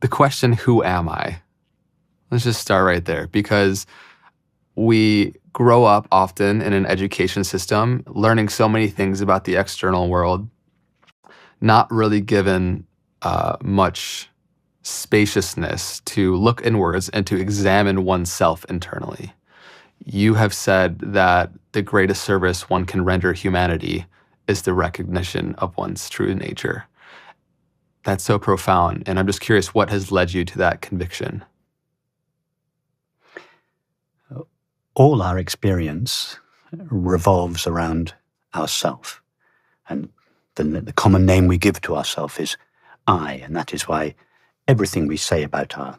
the question, who am I? Let's just start right there, because we grow up often in an education system learning so many things about the external world, not really given much spaciousness to look inwards and to examine oneself internally. You have said that the greatest service one can render humanity is the recognition of one's true nature. That's so profound, and I'm just curious, what has led you to that conviction? All our experience revolves around ourself, and the common name we give to ourself is I, and that is why everything we say about our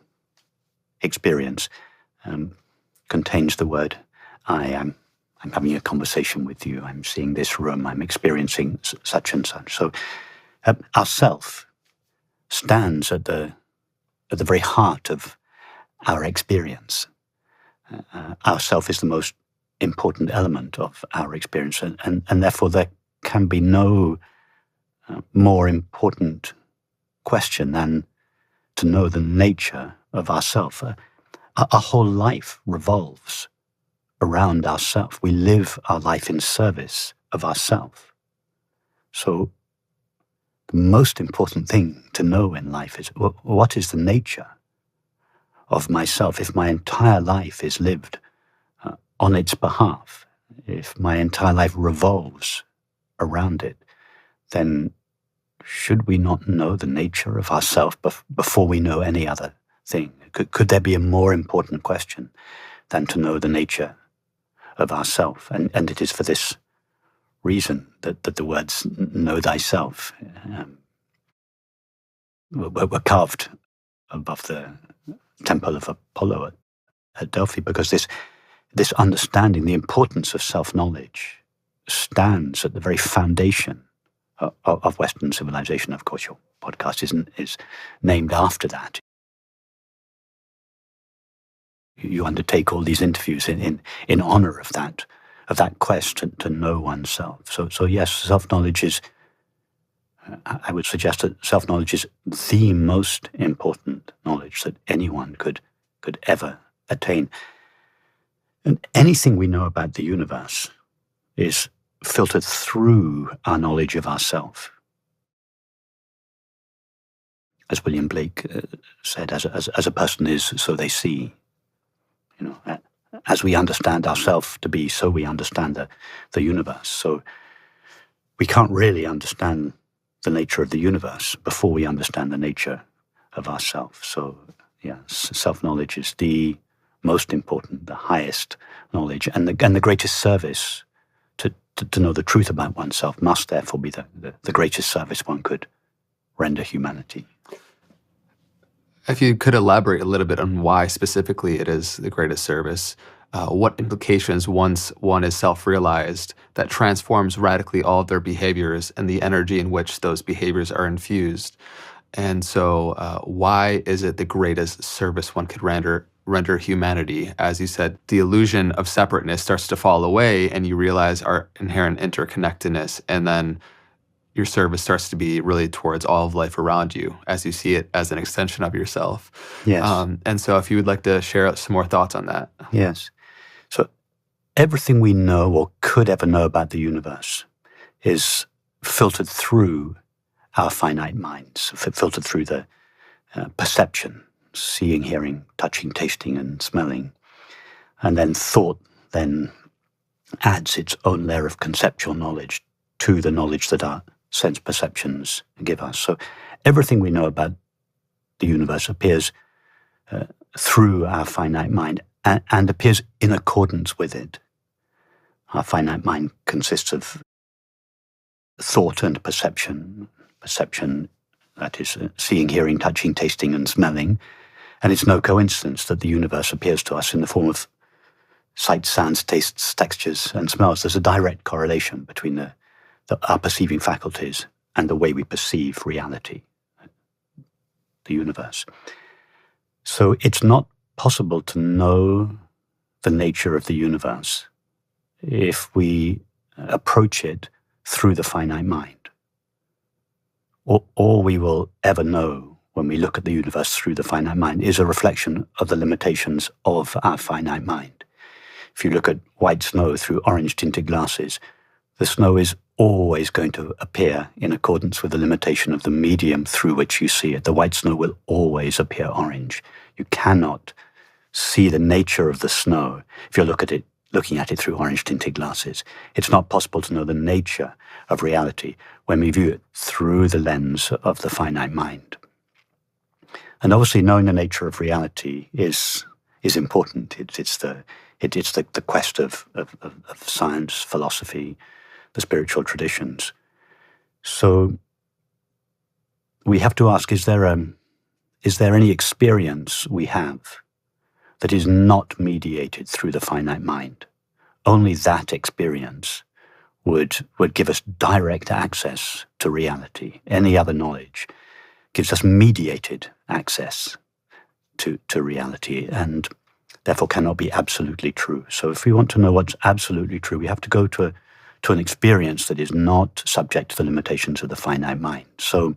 experience contains the word I. I'm having a conversation with you, I'm seeing this room, I'm experiencing such and such. So our self stands at the very heart of our experience. Our self is the most important element of our experience, and therefore there can be no more important question than to know the nature of ourself. Our whole life revolves around ourself. We live our life in service of ourself. So the most important thing to know in life is what is the nature of myself. If my entire life is lived on its behalf, if my entire life revolves around it, then should we not know the nature of ourself before we know any other thing? Could there be a more important question than to know the nature of ourself? And it is for this reason that the words "know thyself" were carved above the temple of Apollo at Delphi, because this understanding, the importance of self-knowledge, stands at the very foundation of Western civilization. Of course, your podcast is named after that. You undertake all these interviews in honor of that quest to know oneself. So yes, self-knowledge is, I would suggest that self-knowledge is the most important knowledge that anyone could ever attain. And anything we know about the universe is filtered through our knowledge of ourself. As William Blake said, as a person is, so they see. As we understand ourselves to be, so we understand the universe. So we can't really understand the nature of the universe before we understand the nature of ourselves. So yes, self-knowledge is the most important, the highest knowledge, and the greatest service. To know the truth about oneself must therefore be the greatest service one could render humanity. If you could elaborate a little bit on why specifically it is the greatest service, what implications once one is self-realized that transforms radically all of their behaviors and the energy in which those behaviors are infused. And so why is it the greatest service one could render humanity? As you said, the illusion of separateness starts to fall away and you realize our inherent interconnectedness, and then your service starts to be really towards all of life around you as you see it as an extension of yourself. Yes. And so if you would like to share some more thoughts on that. Yes. So everything we know or could ever know about the universe is filtered through our finite minds, filtered through the perception, seeing, hearing, touching, tasting, and smelling. And then thought then adds its own layer of conceptual knowledge to the knowledge that our sense perceptions give us. So everything we know about the universe appears through our finite mind and appears in accordance with it. Our finite mind consists of thought and perception. Perception, that is seeing, hearing, touching, tasting, and smelling. And it's no coincidence that the universe appears to us in the form of sights, sounds, tastes, textures, and smells. There's a direct correlation between our perceiving faculties and the way we perceive reality, the universe. So it's not possible to know the nature of the universe if we approach it through the finite mind. All we will ever know when we look at the universe through the finite mind is a reflection of the limitations of our finite mind. If you look at white snow through orange-tinted glasses, the snow is always going to appear in accordance with the limitation of the medium through which you see it. The white snow will always appear orange. You cannot see the nature of the snow if you looking at it through orange-tinted glasses. It's not possible to know the nature of reality when we view it through the lens of the finite mind. And obviously, knowing the nature of reality is important. It's the quest of science, philosophy, the spiritual traditions. So we have to ask: is there any experience we have that is not mediated through the finite mind? Only that experience would give us direct access to reality. Any other knowledge gives us mediated access to reality, and therefore cannot be absolutely true. So if we want to know what's absolutely true, we have to go to an experience that is not subject to the limitations of the finite mind. So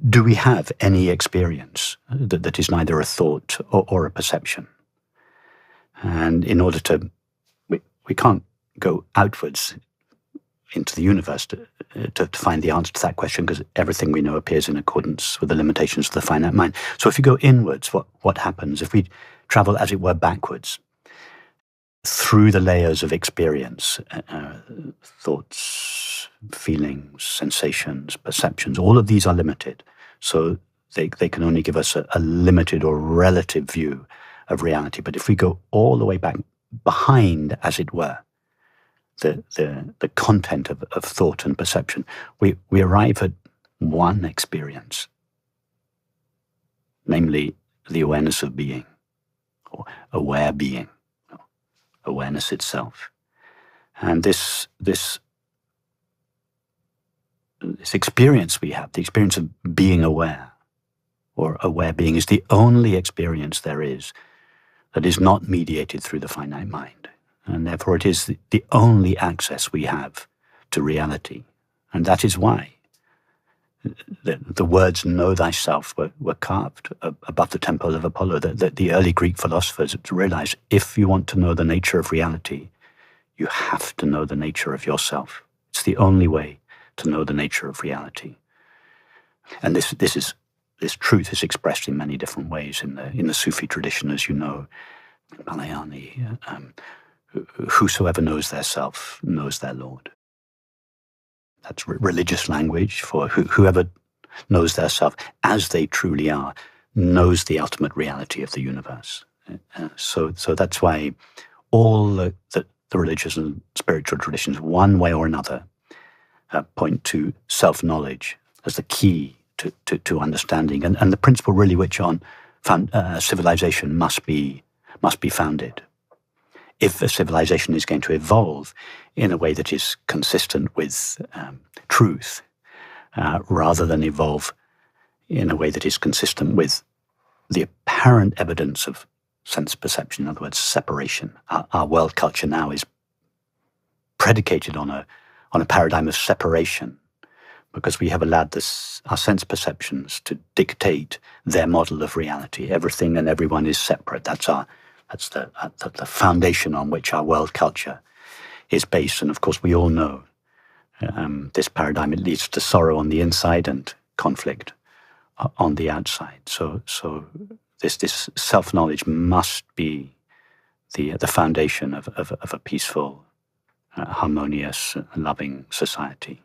do we have any experience that is neither a thought or a perception? And in order to, we can't go outwards into the universe to find the answer to that question, because everything we know appears in accordance with the limitations of the finite mind. So if you go inwards, what happens? If we travel, as it were, backwards through the layers of experience, thoughts, feelings, sensations, perceptions, all of these are limited. So they can only give us a limited or relative view of reality. But if we go all the way back behind, as it were, the content of thought and perception, we arrive at one experience, namely the awareness of being, or aware being, awareness itself. And this experience we have, the experience of being aware, or aware being, is the only experience there is that is not mediated through the finite mind. And therefore it is the only access we have to reality. And that is why the words "know thyself" were carved above the temple of Apollo. The early Greek philosophers realized, if you want to know the nature of reality, you have to know the nature of yourself. It's the only way to know the nature of reality. And this truth is expressed in many different ways in the Sufi tradition, as you know, Balayani. Whosoever knows their self knows their Lord. That's religious language for whoever knows their self as they truly are, knows the ultimate reality of the universe. So that's why all the religious and spiritual traditions, one way or another, point to self-knowledge as the key to understanding, and the principle really which on civilization must be founded. If a civilization is going to evolve in a way that is consistent with truth, rather than evolve in a way that is consistent with the apparent evidence of sense perception, in other words, separation. Our world culture now is predicated on a paradigm of separation, because we have allowed our sense perceptions to dictate their model of reality. Everything and everyone is separate. That's the foundation on which our world culture is based. And of course, we all know this paradigm, it leads to sorrow on the inside and conflict on the outside. So this self-knowledge must be the foundation of a peaceful, harmonious, loving society.